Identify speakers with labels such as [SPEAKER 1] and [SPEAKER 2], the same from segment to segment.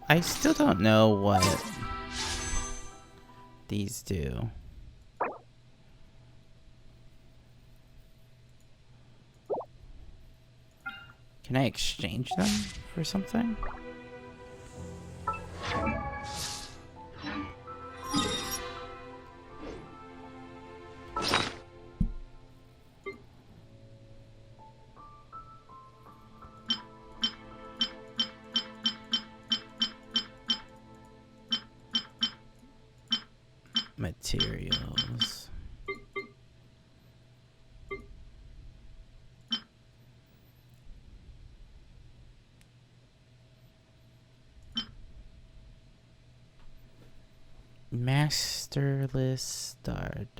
[SPEAKER 1] I still don't know what these do. Can I exchange them for something? Materials. Masterless Stardust.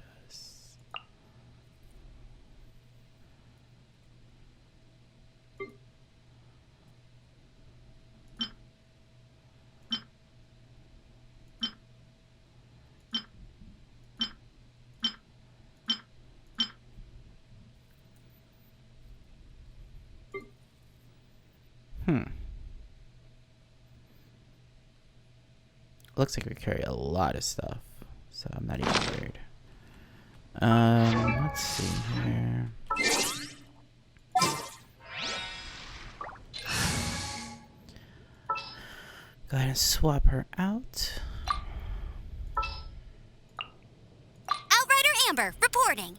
[SPEAKER 1] Looks like we carry a lot of stuff, so I'm not even worried. Let's see here. Go ahead and swap her out.
[SPEAKER 2] Outrider Amber, reporting.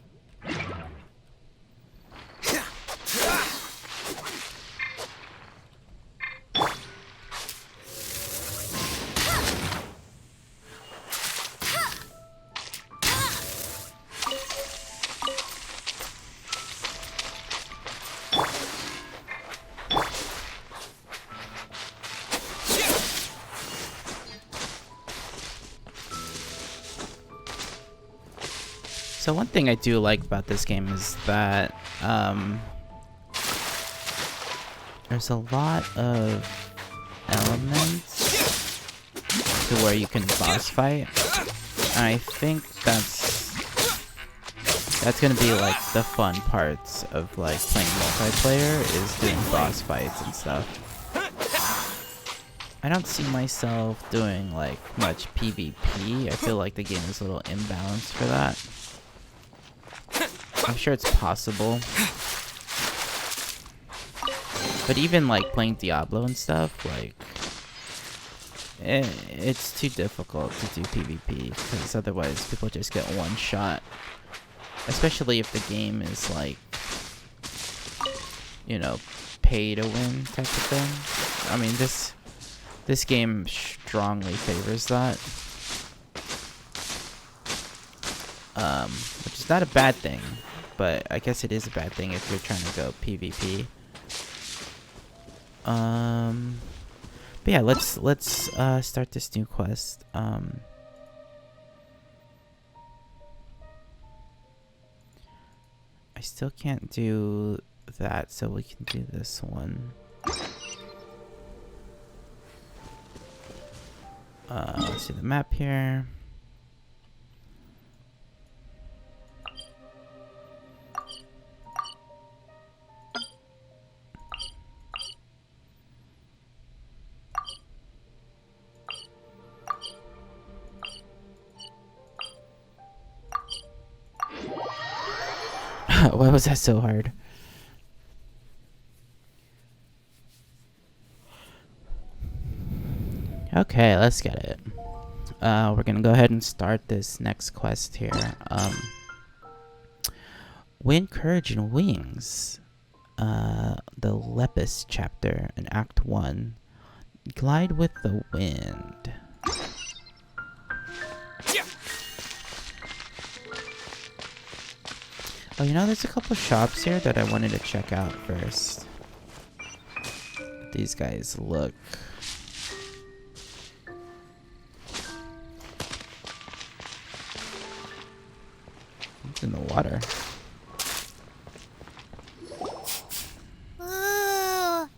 [SPEAKER 1] So one thing I do like about this game is that there's a lot of elements to where you can boss fight. And I think that's gonna be like the fun parts of like playing multiplayer, is doing boss fights and stuff. I don't see myself doing like much PvP. I feel like the game is a little imbalanced for that. I'm sure it's possible. But even like playing Diablo and stuff, like it's too difficult to do PvP because otherwise people just get one shot. Especially if the game is like, you know, pay to win type of thing. I mean, this game strongly favors that. Which is not a bad thing, but I guess it is a bad thing if you're trying to go PvP. But yeah, let's start this new quest. I still can't do that, so we can do this one. Let's see the map here. Why was that so hard? Okay, let's get it. We're gonna go ahead and start this next quest here. Wind, Courage, and Wings. The Lepus chapter in Act 1. Glide with the wind. Oh, you know, there's a couple shops here that I wanted to check out first. These guys look. It's in the water.
[SPEAKER 2] Ooh.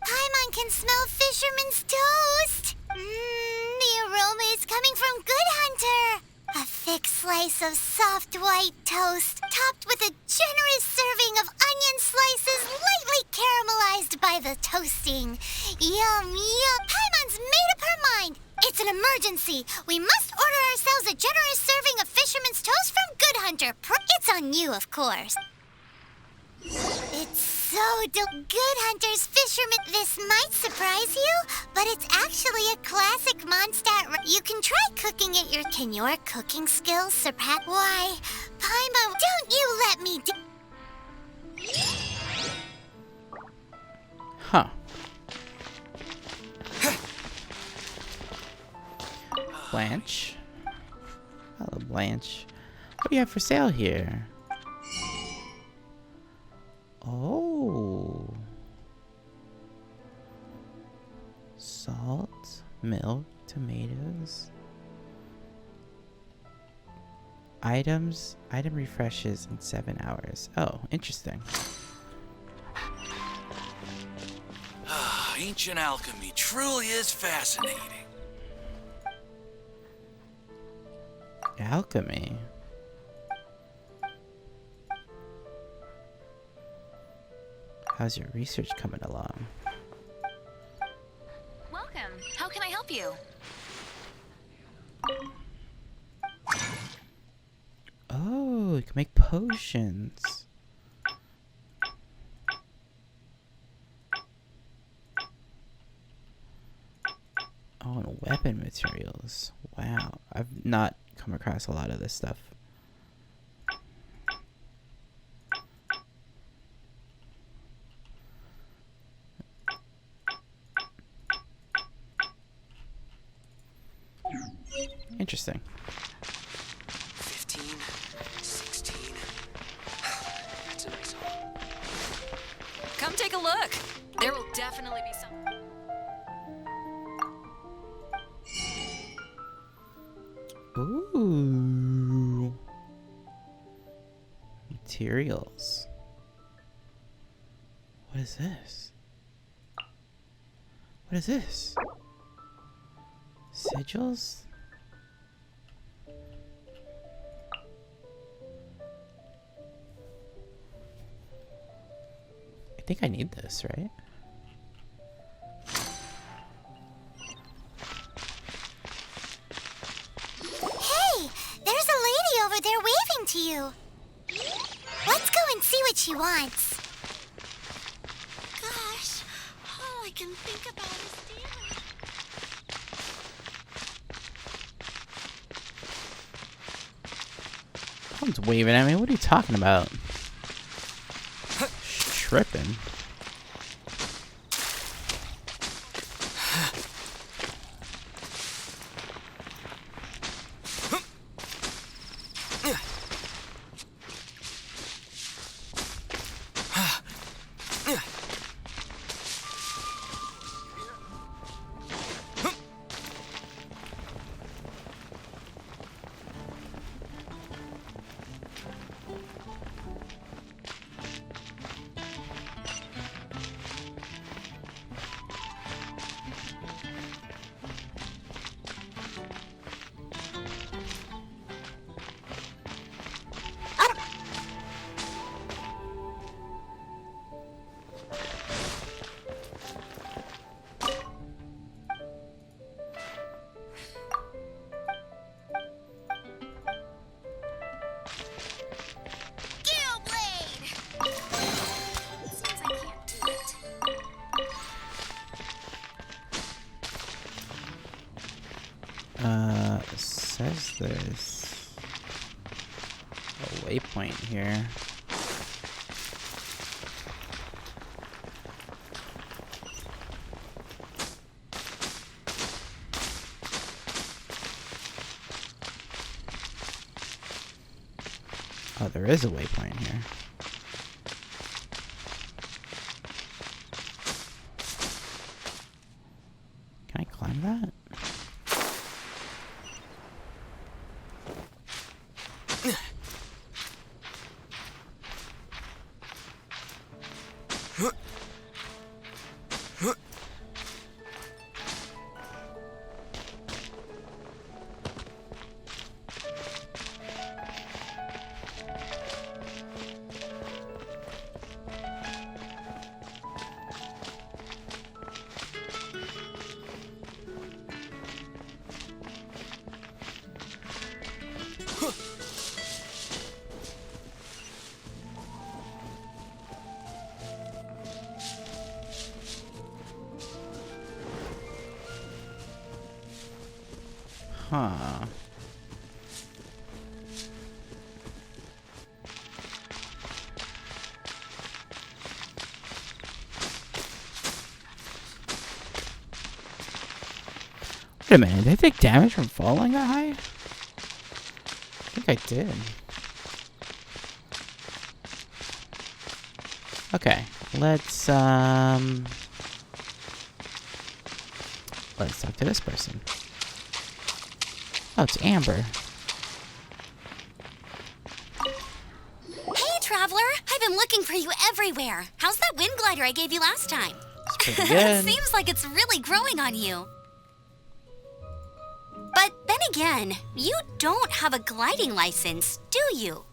[SPEAKER 2] Paimon can smell fisherman's toast. The aroma is coming from Good Hunter. A thick slice of soft white toast, topped with a generous serving of onion slices lightly caramelized by the toasting. Yum, yum. Paimon's made up her mind. It's an emergency. We must order ourselves a generous serving of fisherman's toast from Good Hunter. It's on you, of course. It's so Good Hunter's fisherman. This might surprise you, but it's actually a classic Mondstadt. You can try cooking it. Can your cooking skills surpass? Why, Paimon, don't you let me do.
[SPEAKER 1] Huh. Blanche. Hello, Blanche. What do you have for sale here? Oh. Salt, milk, tomatoes. Item refreshes in 7 hours. Oh, interesting.
[SPEAKER 3] Ancient alchemy truly is fascinating.
[SPEAKER 1] Alchemy. How's your research coming along?
[SPEAKER 4] Welcome. How can I help you?
[SPEAKER 1] Oh, you can make potions. Oh, and weapon materials. Wow, I've not come across a lot of this stuff. Interesting.
[SPEAKER 3] 15, 16. That's a nice haul.
[SPEAKER 4] Come take a look. There will definitely be some.
[SPEAKER 1] Ooh. Materials. What is this? What is this? Sigils? I think I need this, right?
[SPEAKER 2] Hey, there's a lady over there waving to you. Let's go and see what she wants. Gosh, all I can think about is stealing.
[SPEAKER 1] Someone's waving at me. What are you talking about? Tripping. Says there's a waypoint here. Oh, there is a waypoint here. Can I climb that? Huh. Wait a minute, did I take damage from falling that high? I think I did. Okay, let's talk to this person. Oh, it's Amber.
[SPEAKER 2] Hey, Traveler! I've been looking for you everywhere. How's that wind glider I gave you last time?
[SPEAKER 1] It's pretty good.
[SPEAKER 2] Seems like it's really growing on you. But then again, you don't have a gliding license, do you?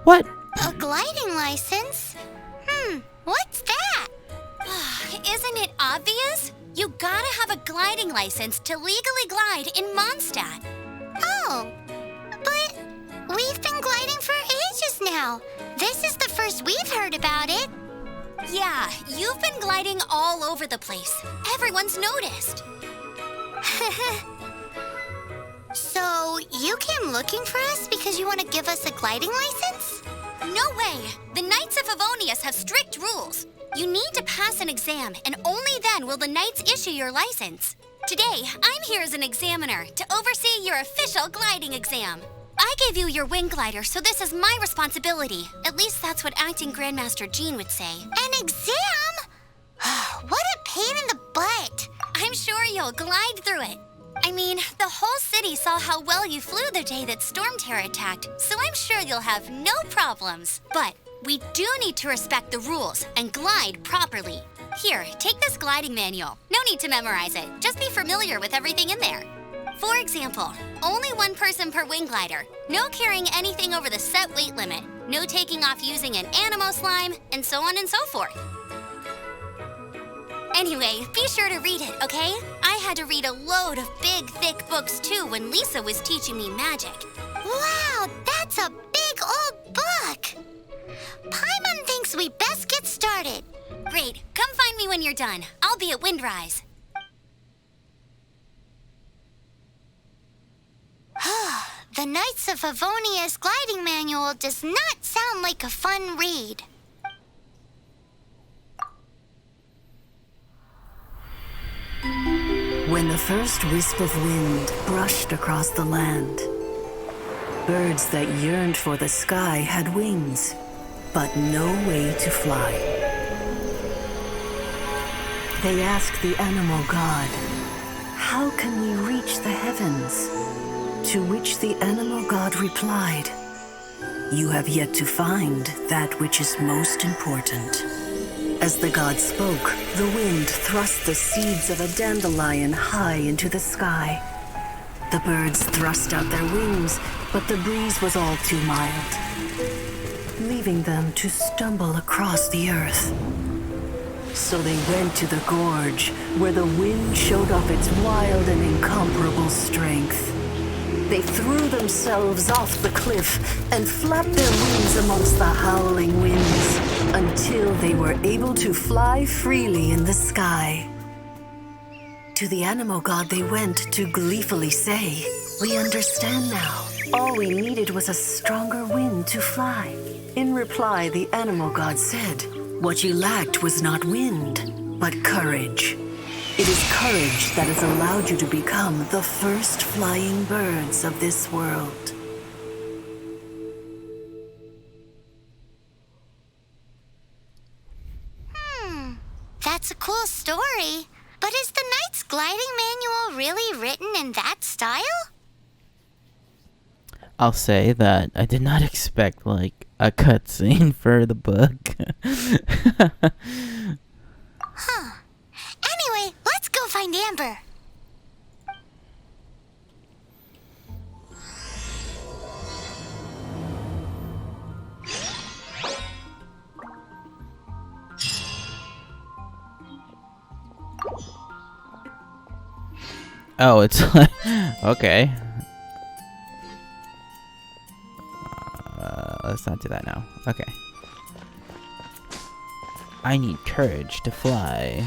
[SPEAKER 1] What?
[SPEAKER 2] A gliding license? What's that? Isn't it obvious? You gotta have a gliding license to legally glide in Mondstadt. Oh, but we've been gliding for ages now. This is the first we've heard about it. Yeah, you've been gliding all over the place. Everyone's noticed. So, you came looking for us because you want to give us a gliding license? No way! The Knights of Favonius have strict rules. You need to pass an exam, and only then will the Knights issue your license. Today, I'm here as an examiner to oversee your official gliding exam. I gave you your wing glider, so this is my responsibility. At least that's what Acting Grandmaster Jean would say. An exam? What a pain in the butt! I'm sure you'll glide through it. I mean, the whole city saw how well you flew the day that Storm Terror attacked, so I'm sure you'll have no problems. But we do need to respect the rules and glide properly. Here, take this gliding manual. No need to memorize it. Just be familiar with everything in there. For example, only one person per wing glider. No carrying anything over the set weight limit. No taking off using an animo slime, and so on and so forth. Anyway, be sure to read it, okay? I had to read a load of big, thick books too when Lisa was teaching me magic. Wow, that's a big old book! Paimon thinks we best get started. Great, come find me when you're done. I'll be at Windrise. The Knights of Favonius gliding manual does not sound like a fun read.
[SPEAKER 5] When the first wisp of wind brushed across the land, birds that yearned for the sky had wings, but no way to fly. They asked the animal god, "How can we reach the heavens?" To which the animal god replied, "You have yet to find that which is most important." As the god spoke, the wind thrust the seeds of a dandelion high into the sky. The birds thrust out their wings, but the breeze was all too mild, leaving them to stumble across the earth. So they went to the gorge, where the wind showed off its wild and incomparable strength. They threw themselves off the cliff and flapped their wings amongst the howling winds until they were able to fly freely in the sky. To the animal god they went to gleefully say, "We understand now. All we needed was a stronger wind to fly." In reply, the animal god said, "What you lacked was not wind, but courage. It is courage that has allowed you to become the first flying birds of this world."
[SPEAKER 2] That's a cool story. But is the Knight's gliding manual really written in that style?
[SPEAKER 1] I'll say that I did not expect, like, a cutscene for the book.
[SPEAKER 2] Anyway, let's go find Amber.
[SPEAKER 1] Oh, it's like, okay. Let's not do that now. Okay. I need courage to fly.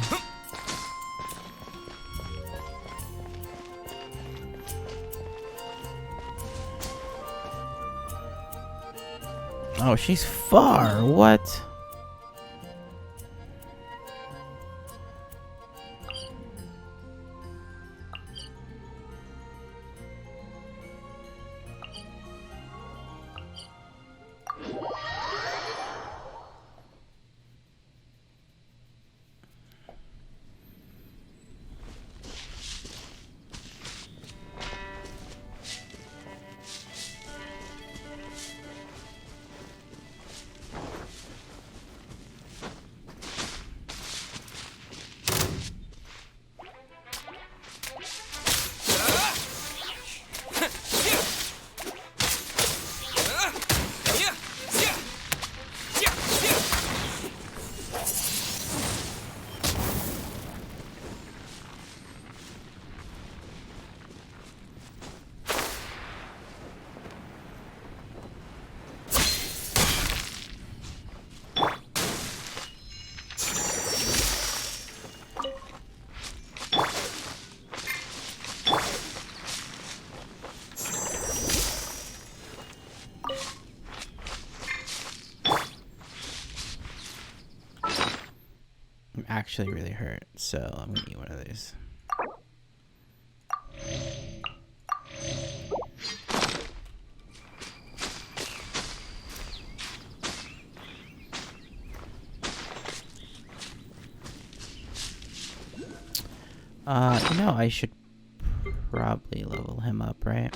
[SPEAKER 1] Oh, she's far. What? I'm actually really hurt, so I'm gonna eat one of these. I should probably level him up, right?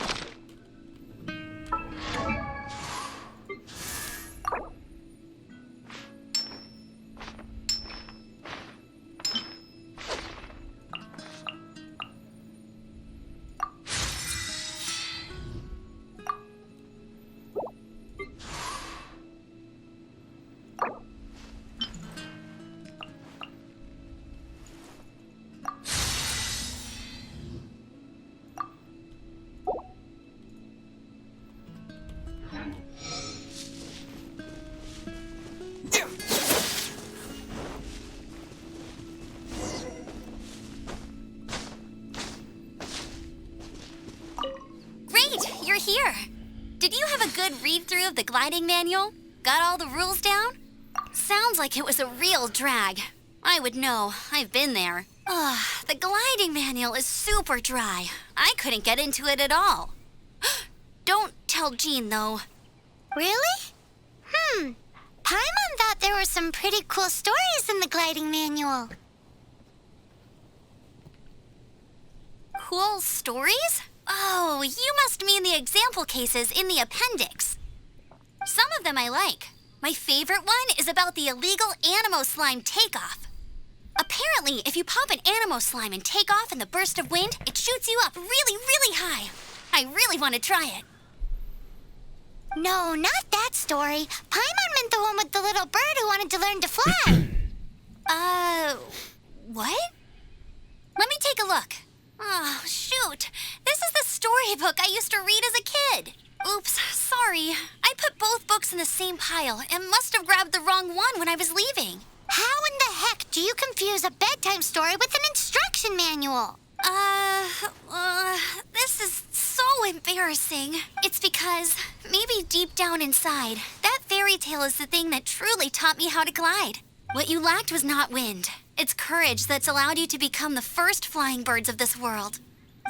[SPEAKER 2] Here. Did you have a good read-through of the gliding manual? Got all the rules down? Sounds like it was a real drag. I would know. I've been there. Ugh, the gliding manual is super dry. I couldn't get into it at all. Don't tell Jean, though. Really? Paimon thought there were some pretty cool stories in the gliding manual. Cool stories? Oh, you must mean the example cases in the appendix. Some of them I like. My favorite one is about the illegal Animo slime takeoff. Apparently, if you pop an Animo slime and take off in the burst of wind, it shoots you up really, really high. I really want to try it. No, not that story. Paimon meant the one with the little bird who wanted to learn to fly. What? Let me take a look. Oh, shoot. This is the storybook I used to read as a kid. Oops, sorry. I put both books in the same pile and must have grabbed the wrong one when I was leaving. How in the heck do you confuse a bedtime story with an instruction manual? This is so embarrassing. It's because, maybe deep down inside, that fairy tale is the thing that truly taught me how to glide. What you lacked was not wind. It's courage that's allowed you to become the first flying birds of this world.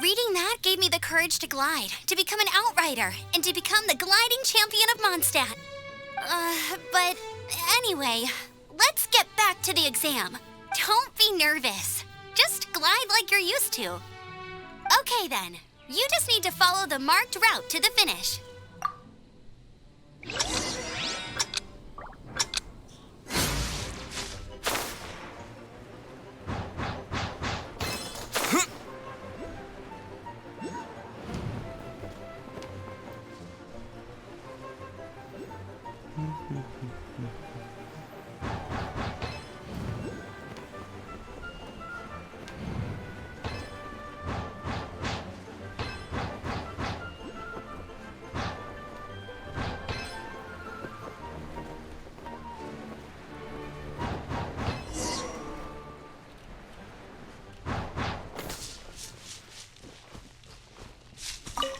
[SPEAKER 2] Reading that gave me the courage to glide, to become an outrider, and to become the gliding champion of Mondstadt. But anyway, let's get back to the exam. Don't be nervous. Just glide like you're used to. Okay then, you just need to follow the marked route to the finish.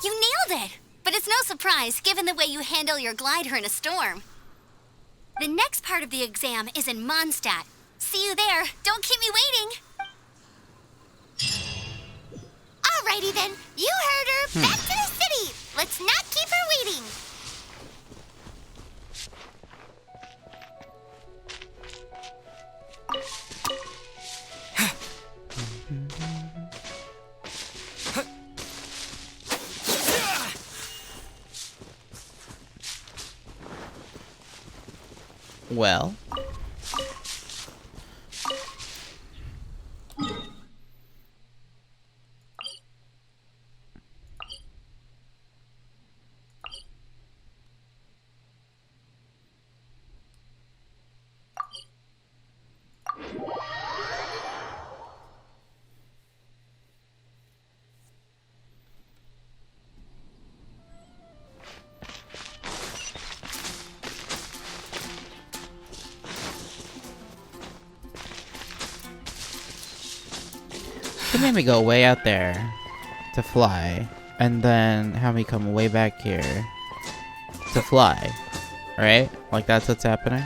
[SPEAKER 2] You nailed it! But it's no surprise, given the way you handle your glider in a storm. The next part of the exam is in Mondstadt. See you there. Don't keep me waiting. Alrighty then. You heard her. Back to the city. Let's not keep her waiting.
[SPEAKER 1] Well. It made me go way out there to fly, and then have me come way back here to fly, right? Like that's what's happening?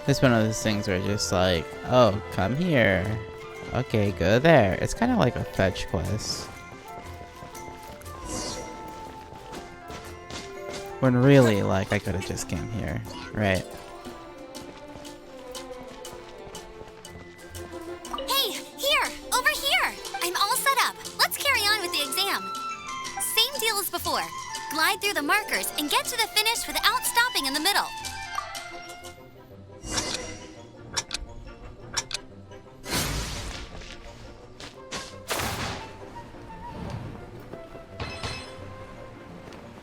[SPEAKER 1] It's one of those things where it's just like, oh, come here. Okay, go there. It's kind of like a fetch quest. When really, like, I could have just came here, right?
[SPEAKER 2] Hey, here! Over here! I'm all set up. Let's carry on with the exam. Same deal as before. Glide through the markers and get to the finish without stopping in the middle.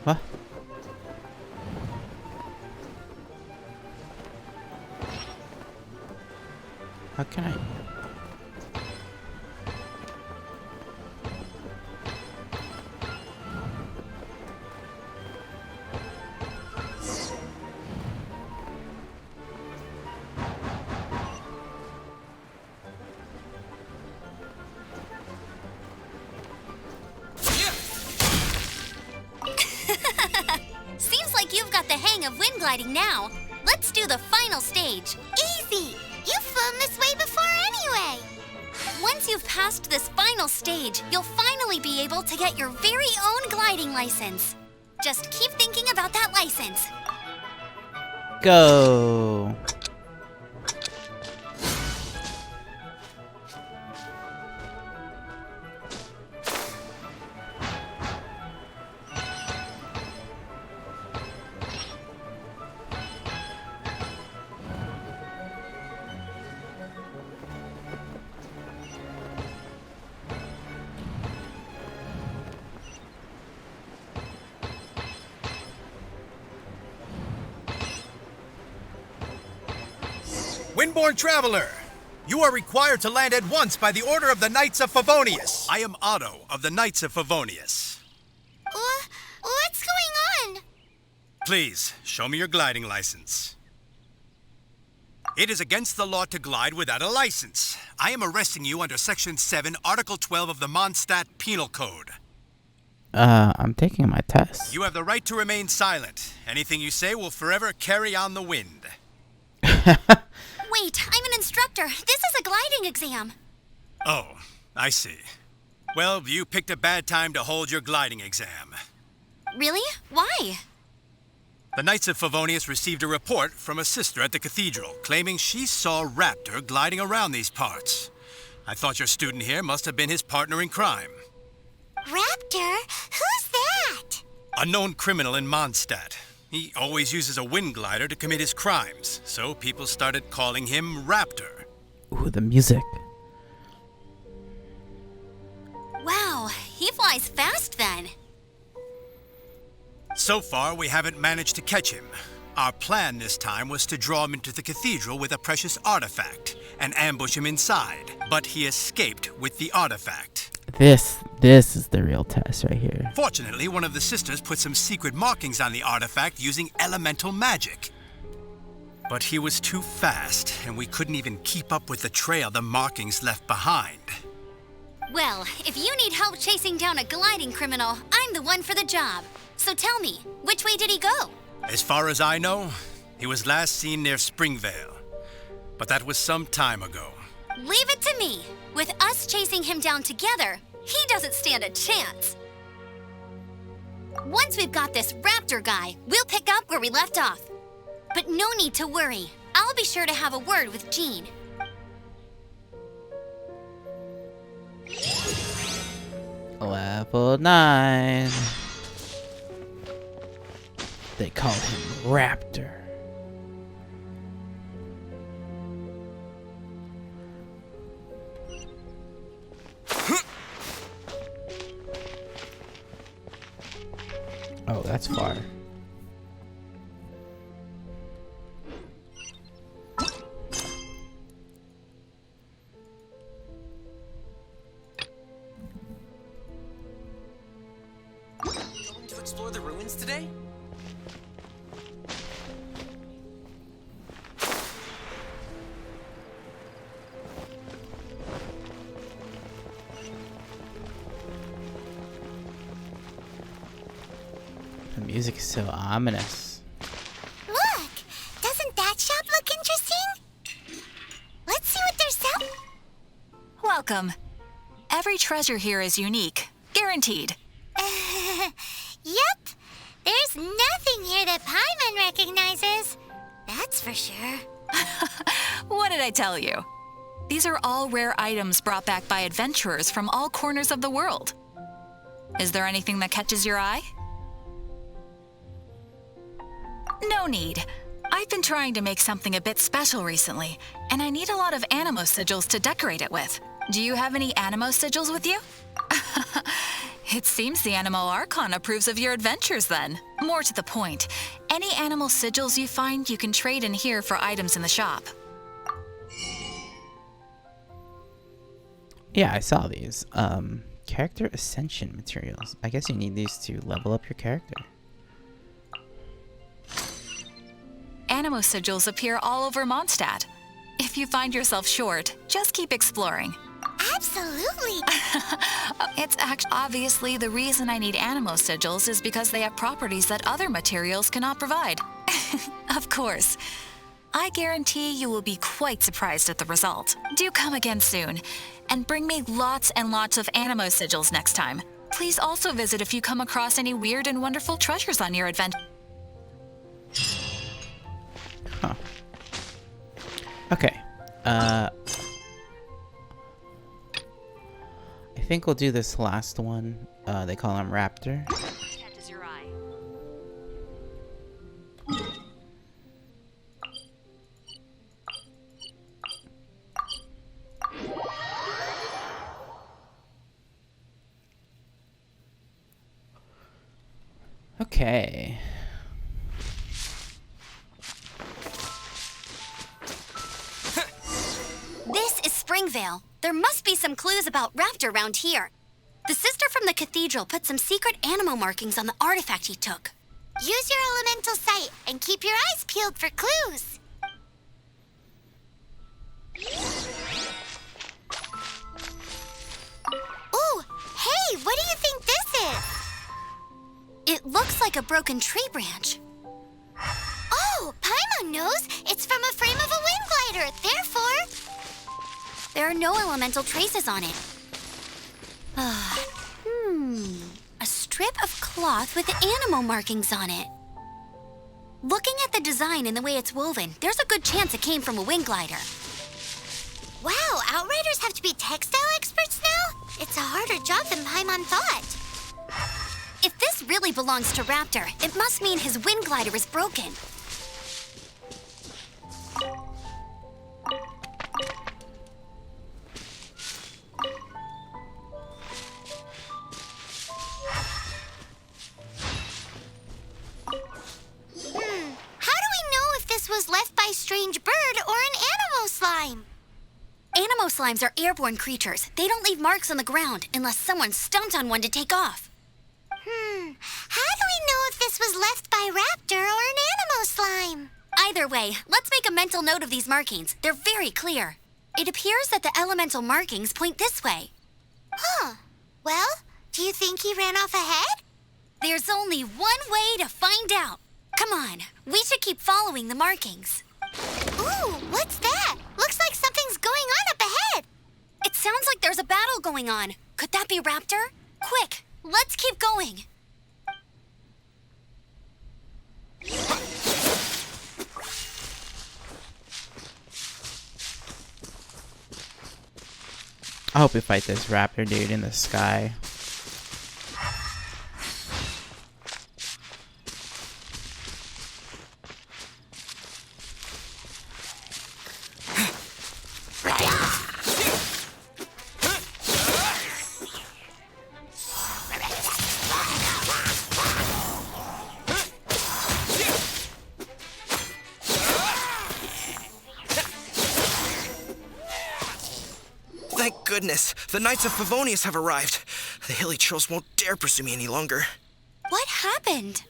[SPEAKER 1] What? How can I?
[SPEAKER 2] Seems like you've got the hang of wind gliding now. Let's do the final stage. Easy! You've flown this way before anyway! Once you've passed this final stage, you'll finally be able to get your very own gliding license. Just keep thinking about that license.
[SPEAKER 1] Go!
[SPEAKER 6] Windborne Traveler, you are required to land at once by the order of the Knights of Favonius. I am Otto of the Knights of Favonius.
[SPEAKER 2] What's going on?
[SPEAKER 6] Please, show me your gliding license. It is against the law to glide without a license. I am arresting you under Section 7, Article 12 of the Mondstadt Penal Code.
[SPEAKER 1] I'm taking my test.
[SPEAKER 6] You have the right to remain silent. Anything you say will forever carry on the wind.
[SPEAKER 2] Wait, I'm an instructor. This is a gliding exam.
[SPEAKER 6] Oh, I see. Well, you picked a bad time to hold your gliding exam.
[SPEAKER 2] Really? Why?
[SPEAKER 6] The Knights of Favonius received a report from a sister at the cathedral claiming she saw Raptor gliding around these parts. I thought your student here must have been his partner in crime.
[SPEAKER 2] Raptor? Who's that?
[SPEAKER 6] A known criminal in Mondstadt. He always uses a wind glider to commit his crimes, so people started calling him Raptor.
[SPEAKER 1] Ooh, the music.
[SPEAKER 2] Wow, he flies fast then.
[SPEAKER 6] So far, we haven't managed to catch him. Our plan this time was to draw him into the cathedral with a precious artifact and ambush him inside, but he escaped with the artifact.
[SPEAKER 1] This is the real test right here.
[SPEAKER 6] Fortunately, one of the sisters put some secret markings on the artifact using elemental magic. But he was too fast, and we couldn't even keep up with the trail the markings left behind.
[SPEAKER 2] Well, if you need help chasing down a gliding criminal, I'm the one for the job. So tell me, which way did he go?
[SPEAKER 6] As far as I know, he was last seen near Springvale. But that was some time ago.
[SPEAKER 2] Leave it to me. With us chasing him down together, he doesn't stand a chance. Once we've got this raptor guy, we'll pick up where we left off. But no need to worry. I'll be sure to have a word with Jean.
[SPEAKER 1] Level 9. They call him Raptor. Oh, that's far.
[SPEAKER 3] Going to explore the ruins today?
[SPEAKER 1] The music is so ominous.
[SPEAKER 2] Look! Doesn't that shop look interesting? Let's see what they're selling.
[SPEAKER 4] Welcome. Every treasure here is unique. Guaranteed.
[SPEAKER 2] Yep. There's nothing here that Paimon recognizes. That's for sure.
[SPEAKER 4] What did I tell you? These are all rare items brought back by adventurers from all corners of the world. Is there anything that catches your eye? No need. I've been trying to make something a bit special recently, and I need a lot of animo sigils to decorate it with. Do you have any animo sigils with you? It seems the Animo Archon approves of your adventures then. More to the point, any animal sigils you find you can trade in here for items in the shop.
[SPEAKER 1] Yeah, I saw these. Character ascension materials. I guess you need these to level up your character.
[SPEAKER 4] Animo sigils appear all over Mondstadt. If you find yourself short, just keep exploring.
[SPEAKER 2] Absolutely.
[SPEAKER 4] It's obviously the reason I need animo sigils is because they have properties that other materials cannot provide. Of course. I guarantee you will be quite surprised at the result. Do come again soon, and bring me lots and lots of animo sigils next time. Please also visit if you come across any weird and wonderful treasures on your adventure.
[SPEAKER 1] Huh. Okay. I think we'll do this last one. They call him Raptor.
[SPEAKER 4] Catches your eye.
[SPEAKER 1] Okay.
[SPEAKER 2] This is Springvale. There must be some clues about Raptor around here. The sister from the cathedral put some secret animo markings on the artifact he took. Use your elemental sight and keep your eyes peeled for clues. Ooh, hey, what do you think this is? It looks like a broken tree branch. Oh, Paimon knows. It's from a frame of a wind glider. Therefore, there are no elemental traces on it. A strip of cloth with animo markings on it. Looking at the design and the way it's woven, there's a good chance it came from a wind glider. Wow, Outriders have to be textile experts now? It's a harder job than Paimon thought. If this really belongs to Raptor, it must mean his wind glider is broken. How do we know if this was left by strange bird or an animo slime? Animo slimes are airborne creatures. They don't leave marks on the ground unless someone stomped on one to take off. How do we know if this was left by Raptor or an animo slime? Either way, let's make a mental note of these markings. They're very clear. It appears that the elemental markings point this way. Huh. Well, do you think he ran off ahead?
[SPEAKER 7] There's only one way to find out. Come on, we should keep following the markings.
[SPEAKER 2] Ooh, what's that? Looks like something's going on up ahead.
[SPEAKER 7] It sounds like there's a battle going on. Could that be Raptor? Quick, let's keep going.
[SPEAKER 1] I hope we fight this raptor dude in the sky.
[SPEAKER 8] Thank goodness, the Knights of Favonius have arrived. The hilly trolls won't dare pursue me any longer.
[SPEAKER 7] What happened?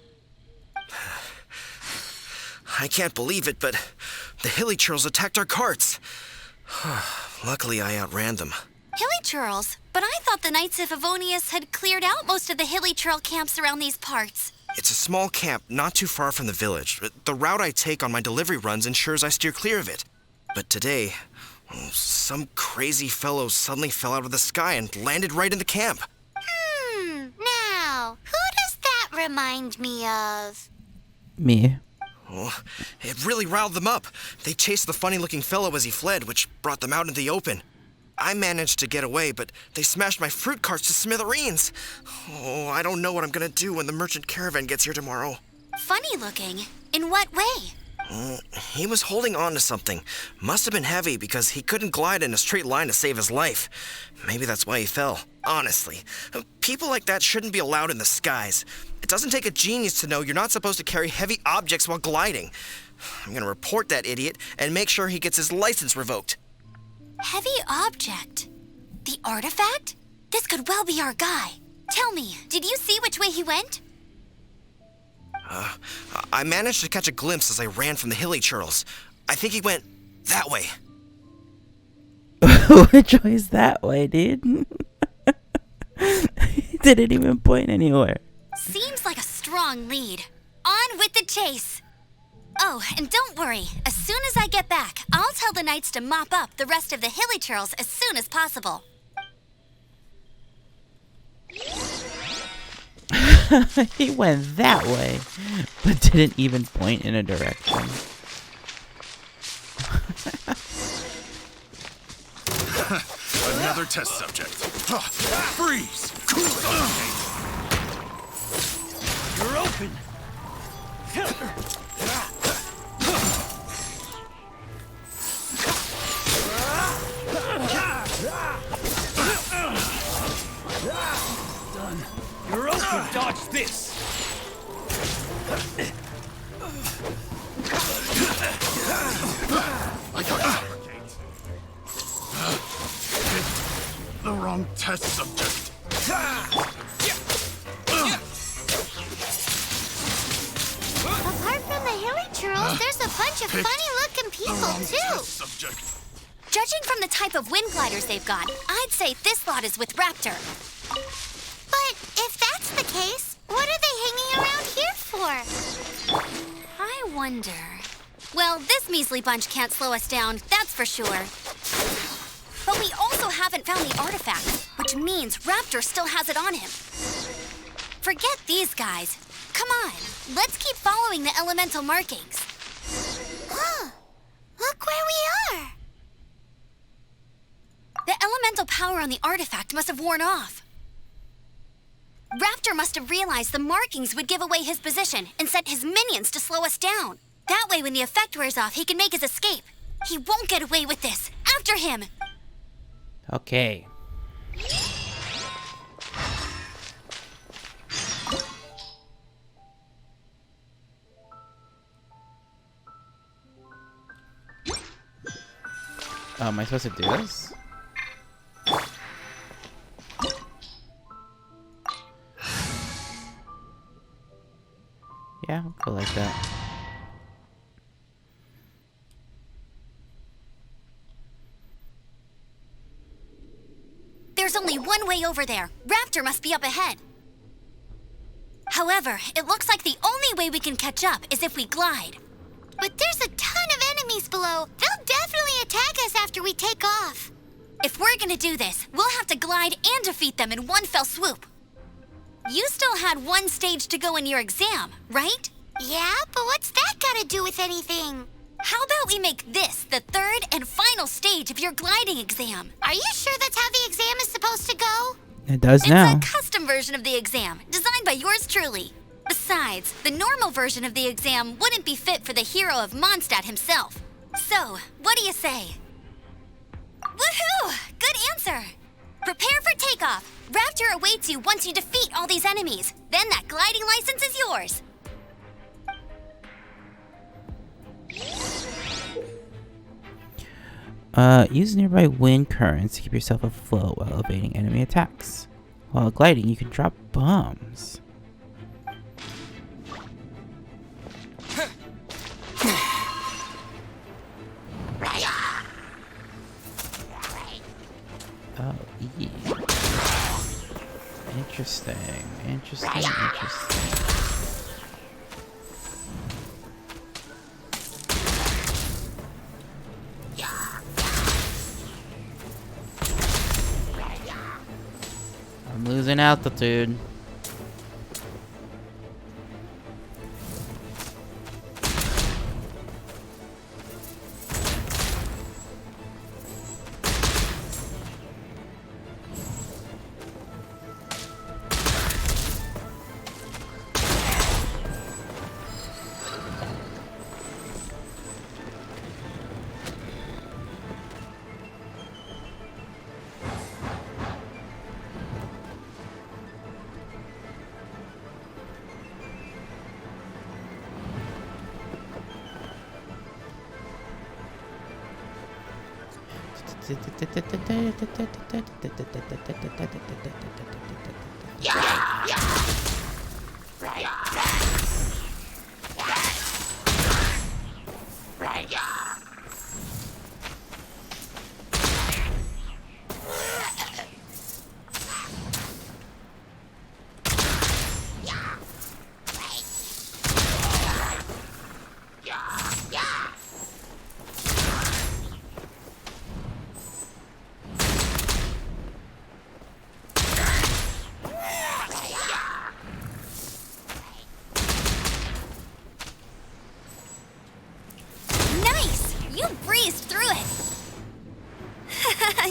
[SPEAKER 8] I can't believe it, but the hilly trolls attacked our carts. Luckily, I outran them.
[SPEAKER 7] Hilly Churls? But I thought the Knights of Favonius had cleared out most of the Hilly Churl camps around these parts.
[SPEAKER 8] It's a small camp not too far from the village. The route I take on my delivery runs ensures I steer clear of it. But today, some crazy fellow suddenly fell out of the sky and landed right in the camp.
[SPEAKER 2] Now, who does that remind me of?
[SPEAKER 1] Me.
[SPEAKER 8] Oh, it really riled them up. They chased the funny-looking fellow as he fled, which brought them out in the open. I managed to get away, but they smashed my fruit carts to smithereens. Oh, I don't know what I'm gonna do when the merchant caravan gets here tomorrow.
[SPEAKER 7] Funny looking? In what way?
[SPEAKER 8] He was holding on to something. Must have been heavy because he couldn't glide in a straight line to save his life. Maybe that's why he fell. Honestly, people like that shouldn't be allowed in the skies. It doesn't take a genius to know you're not supposed to carry heavy objects while gliding. I'm gonna report that idiot and make sure he gets his license revoked.
[SPEAKER 7] Heavy object? The artifact? This could well be our guy. Tell me, did you see which way he went?
[SPEAKER 8] I managed to catch a glimpse as I ran from the hilly churls. I think he went that way.
[SPEAKER 1] Which way's that way, dude? He didn't even point anywhere.
[SPEAKER 7] Seems like a strong lead. On with the chase. Oh, and don't worry. As soon as I get back, I'll tell the knights to mop up the rest of the hilly churls as soon as possible.
[SPEAKER 1] He went that way, but didn't even point in a direction.
[SPEAKER 6] Another test subject. Freeze!
[SPEAKER 3] You're open! Done. You're open! Dodge this!
[SPEAKER 6] I got the wrong test subject.
[SPEAKER 2] Apart from the hilly churls, there's a bunch of funny-looking people, too.
[SPEAKER 6] Subject.
[SPEAKER 7] Judging from the type of wind gliders they've got, I'd say this lot is with Raptor.
[SPEAKER 2] But if that's the case, what are they hanging around here for?
[SPEAKER 7] I wonder... Well, this measly bunch can't slow us down, that's for sure. But we also haven't found the artifact, which means Raptor still has it on him. Forget these guys. Come on, let's keep following the elemental markings.
[SPEAKER 2] Huh. Look where we are.
[SPEAKER 7] The elemental power on the artifact must have worn off. Raptor must have realized the markings would give away his position and sent his minions to slow us down. That way, when the effect wears off, he can make his escape. He won't get away with this. After him!
[SPEAKER 1] Okay. Am I supposed to do this? Yeah, I'll go like that.
[SPEAKER 7] There's only only one way over there. Raptor must be up ahead. However, it looks like the only way we can catch up is if we glide.
[SPEAKER 2] But there's a ton of enemies below. They'll definitely attack us after we take off.
[SPEAKER 7] If we're gonna do this, we'll have to glide and defeat them in one fell swoop. You still had one stage to go in your exam, right?
[SPEAKER 2] Yeah, but what's that gotta do with anything?
[SPEAKER 7] How about we make this the third and final stage of your gliding exam?
[SPEAKER 2] Are you sure that's how the exam is supposed to go?
[SPEAKER 1] It does now.
[SPEAKER 7] It's a custom version of the exam, designed by yours truly. Besides, the normal version of the exam wouldn't be fit for the hero of Mondstadt himself. So, what do you say? Woohoo! Good answer! Prepare for takeoff. Raptor awaits you once you defeat all these enemies. Then that gliding license is yours.
[SPEAKER 1] Use nearby wind currents to keep yourself afloat while evading enemy attacks. While gliding, you can drop bombs. Oh, yeah. Interesting. Interesting. I'm losing altitude.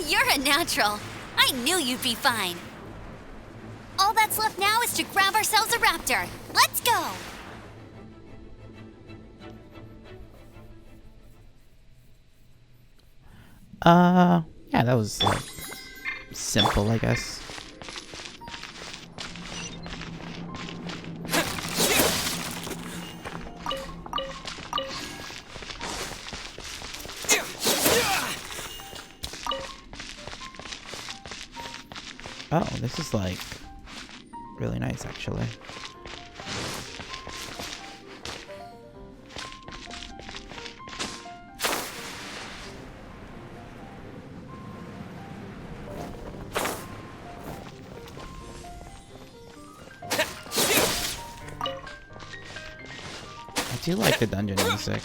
[SPEAKER 7] You're a natural. I knew you'd be fine. All that's left now is to grab ourselves a raptor. Let's go!
[SPEAKER 1] Yeah, that was like simple, I guess. Oh, this is like really nice, actually. I do like the dungeon music.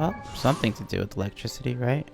[SPEAKER 1] Well, something to do with electricity, right?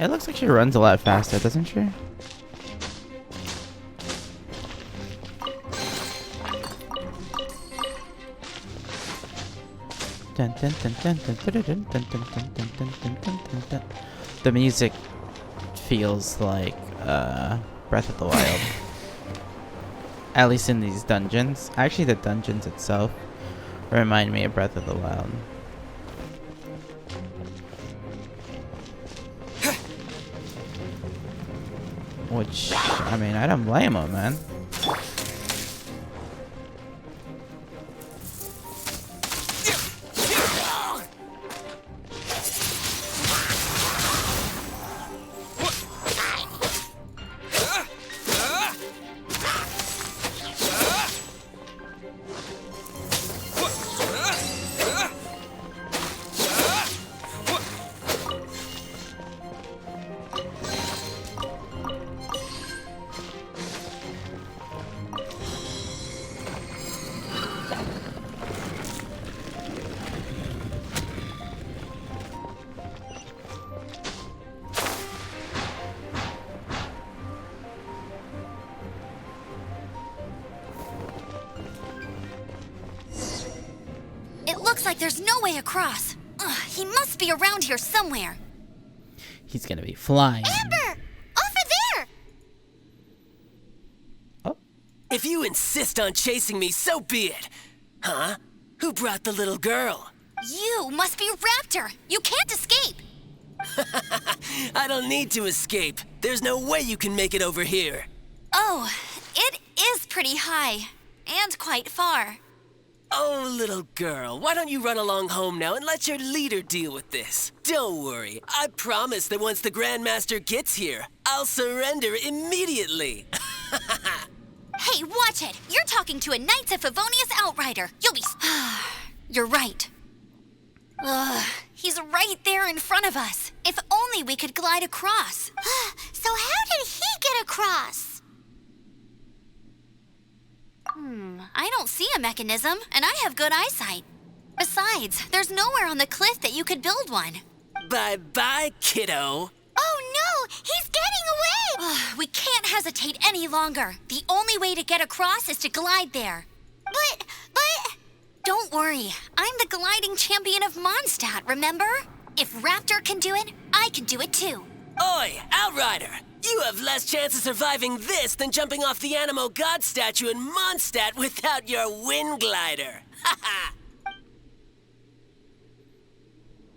[SPEAKER 1] It looks like she runs a lot faster, doesn't she? The music feels like Breath of the Wild. At least in these dungeons. Actually, the dungeons itself remind me of Breath of the Wild. Which, I mean, I don't blame him, man.
[SPEAKER 7] Looks like there's no way across. Ugh, he must be around here somewhere.
[SPEAKER 1] He's gonna be flying.
[SPEAKER 7] Amber! Over there!
[SPEAKER 1] Oh.
[SPEAKER 9] If you insist on chasing me, so be it. Huh? Who brought the little girl?
[SPEAKER 7] You must be Raptor. You can't escape.
[SPEAKER 9] I don't need to escape. There's no way you can make it over here.
[SPEAKER 7] Oh, it is pretty high. And quite far.
[SPEAKER 9] Oh, little girl, why don't you run along home now and let your leader deal with this? Don't worry, I promise that once the Grandmaster gets here, I'll surrender immediately.
[SPEAKER 7] Hey, watch it! You're talking to a Knights of Favonius outrider. You'll be... You're right. Ugh, he's right there in front of us. If only we could glide across.
[SPEAKER 2] So how did he get across?
[SPEAKER 7] I don't see a mechanism, and I have good eyesight. Besides, there's nowhere on the cliff that you could build one.
[SPEAKER 9] Bye-bye, kiddo.
[SPEAKER 2] Oh no! He's getting away!
[SPEAKER 7] We can't hesitate any longer. The only way to get across is to glide there.
[SPEAKER 2] But...
[SPEAKER 7] Don't worry, I'm the gliding champion of Mondstadt, remember? If Raptor can do it, I can do it too.
[SPEAKER 9] Oi, Outrider! You have less chance of surviving this than jumping off the Animo God statue in Mondstadt without your wind glider. Haha!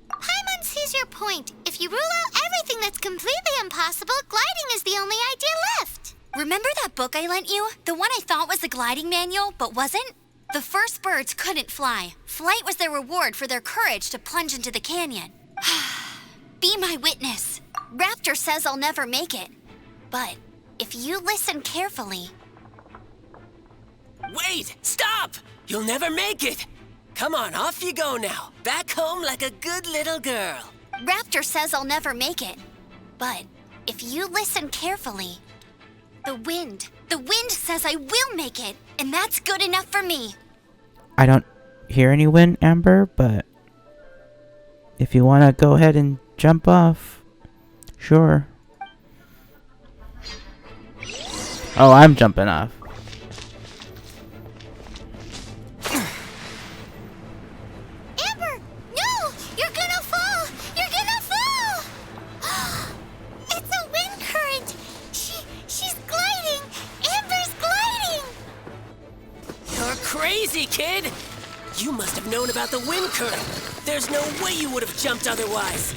[SPEAKER 2] Paimon sees your point. If you rule out everything that's completely impossible, gliding is the only idea left.
[SPEAKER 7] Remember that book I lent you? The one I thought was the gliding manual, but wasn't? The first birds couldn't fly. Flight was their reward for their courage to plunge into the canyon. Be my witness. Raptor says I'll never make it. But if you listen carefully...
[SPEAKER 9] Wait! Stop! You'll never make it! Come on, off you go now. Back home like a good little girl.
[SPEAKER 7] Raptor says I'll never make it. But if you listen carefully... The wind says I will make it, and that's good enough for me.
[SPEAKER 1] I don't hear any wind, Amber, but if you want to go ahead and jump off, sure. Oh, I'm jumping off.
[SPEAKER 2] Amber! No! You're gonna fall! You're gonna fall! It's a wind current! She's gliding! Amber's gliding!
[SPEAKER 9] You're crazy, kid! You must have known about the wind current. There's no way you would have jumped otherwise.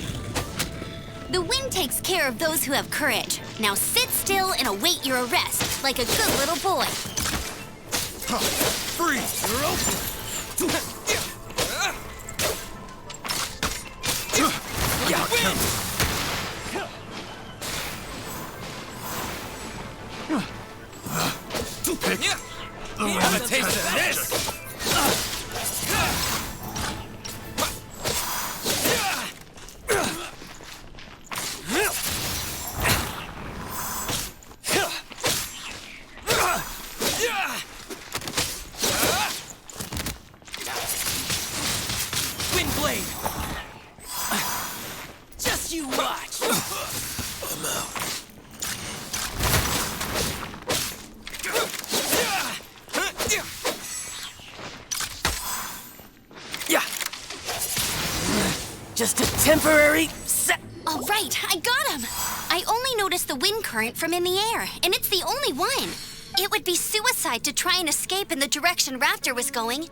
[SPEAKER 7] The wind takes care of those who have courage. Now sit still and await your arrest, like a good little boy.
[SPEAKER 3] Freeze! You're open! Have a taste of this! Wind blade! Just you watch! I'm out. Yeah. Just a temporary set.
[SPEAKER 7] All right, I got him. I only noticed the wind current from in the air, and it's the only one. It would be suicide to try and escape in the direction Raptor was going.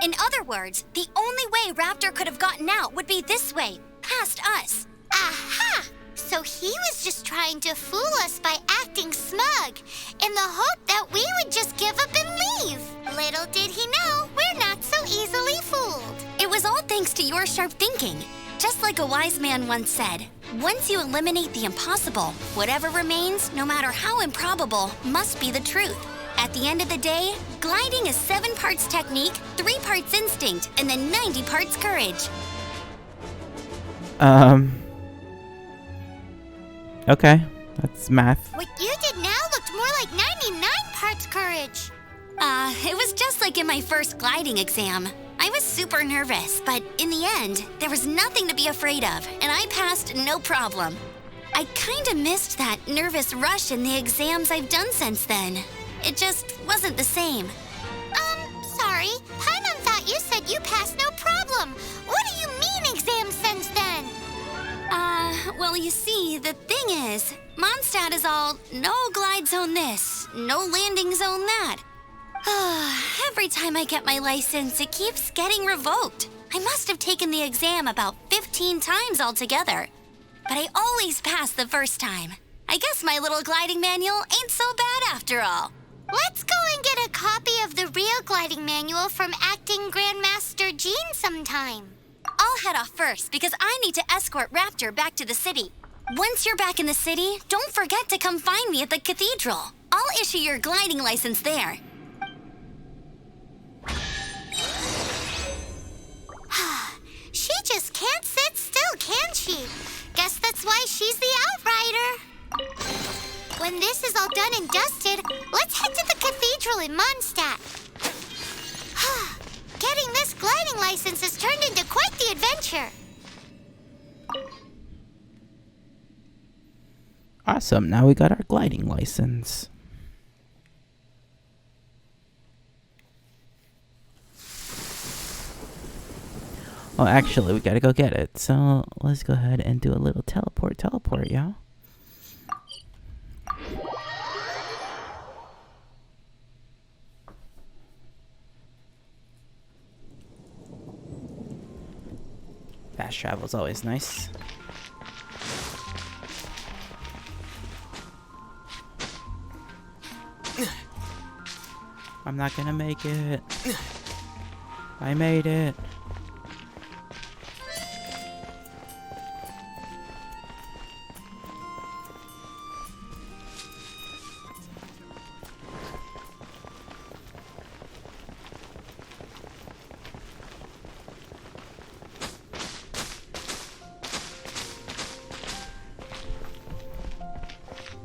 [SPEAKER 7] In other words, the only way Raptor could have gotten out would be this way, past us.
[SPEAKER 2] Aha! So he was just trying to fool us by acting smug, in the hope that we would just give up and leave. Little did he know, we're not so easily fooled.
[SPEAKER 7] It was all thanks to your sharp thinking. Just like a wise man once said, once you eliminate the impossible, whatever remains, no matter how improbable, must be the truth. At the end of the day, gliding is 7 parts technique, 3 parts instinct, and then 90 parts courage.
[SPEAKER 1] Okay, that's math.
[SPEAKER 2] What you did now looked more like 99 parts courage.
[SPEAKER 7] It was just like in my first gliding exam. I was super nervous, but in the end, there was nothing to be afraid of, and I passed no problem. I kinda missed that nervous rush in the exams I've done since then. It just wasn't the same.
[SPEAKER 2] Sorry. Paimon thought you said you passed no problem. What do you mean exam since then?
[SPEAKER 7] Well, you see, the thing is, Mondstadt is all no glide zone this, no landing zone that. Every time I get my license, it keeps getting revoked. I must have taken the exam about 15 times altogether. But I always pass the first time. I guess my little gliding manual ain't so bad after all.
[SPEAKER 2] Let's go and get a copy of the real gliding manual from Acting Grandmaster Jean sometime.
[SPEAKER 7] I'll head off first because I need to escort Raptor back to the city. Once you're back in the city, don't forget to come find me at the cathedral. I'll issue your gliding license there. She just can't sit still, can she? Guess that's why she's the Outrider. When this is all done and dusted, let's head to the cathedral in Mondstadt. Getting this gliding license has turned into quite the adventure.
[SPEAKER 1] Awesome, now we got our gliding license. Oh, actually, we gotta go get it. So let's go ahead and do a little teleport, y'all. Fast travel is always nice. I'm not gonna make it. I made it.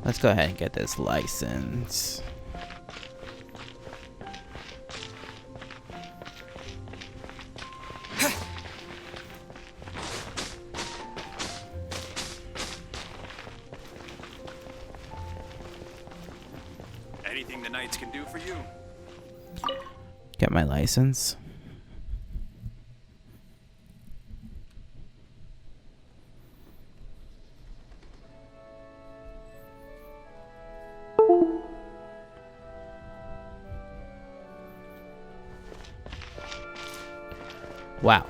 [SPEAKER 1] Let's go ahead and get this license.
[SPEAKER 6] Anything the Knights can do for you?
[SPEAKER 1] Get my license. Wow.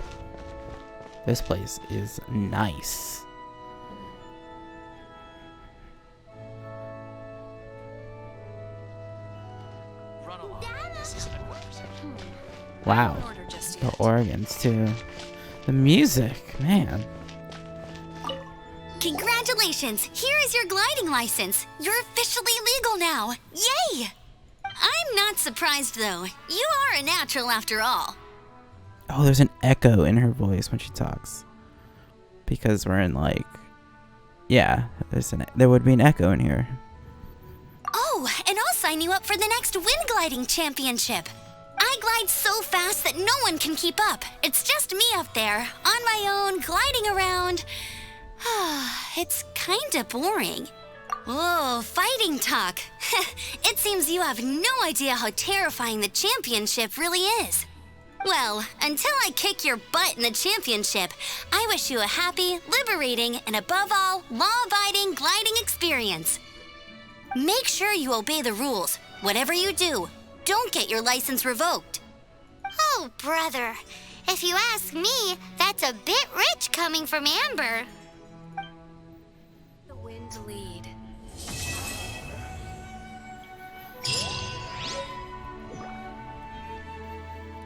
[SPEAKER 1] This place is nice. Wow. The organs too. The music, man.
[SPEAKER 7] Congratulations! Here is your gliding license. You're officially legal now. Yay! I'm not surprised though. You are a natural after all.
[SPEAKER 1] Oh, there's an echo in her voice when she talks. Because we're in like, yeah, there would be an echo in here.
[SPEAKER 7] Oh, and I'll sign you up for the next wind gliding championship. I glide so fast that no one can keep up. It's just me up there, on my own, gliding around. It's kinda boring. Whoa, fighting talk. It seems you have no idea how terrifying the championship really is. Well, until I kick your butt in the championship, I wish you a happy, liberating, and above all, law-abiding gliding experience. Make sure you obey the rules. Whatever you do, don't get your license revoked.
[SPEAKER 2] Oh, brother. If you ask me, that's a bit rich coming from Amber.
[SPEAKER 4] The wind lead.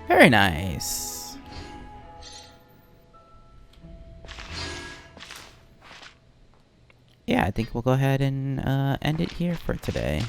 [SPEAKER 1] Very nice. Yeah, I think we'll go ahead and end it here for today.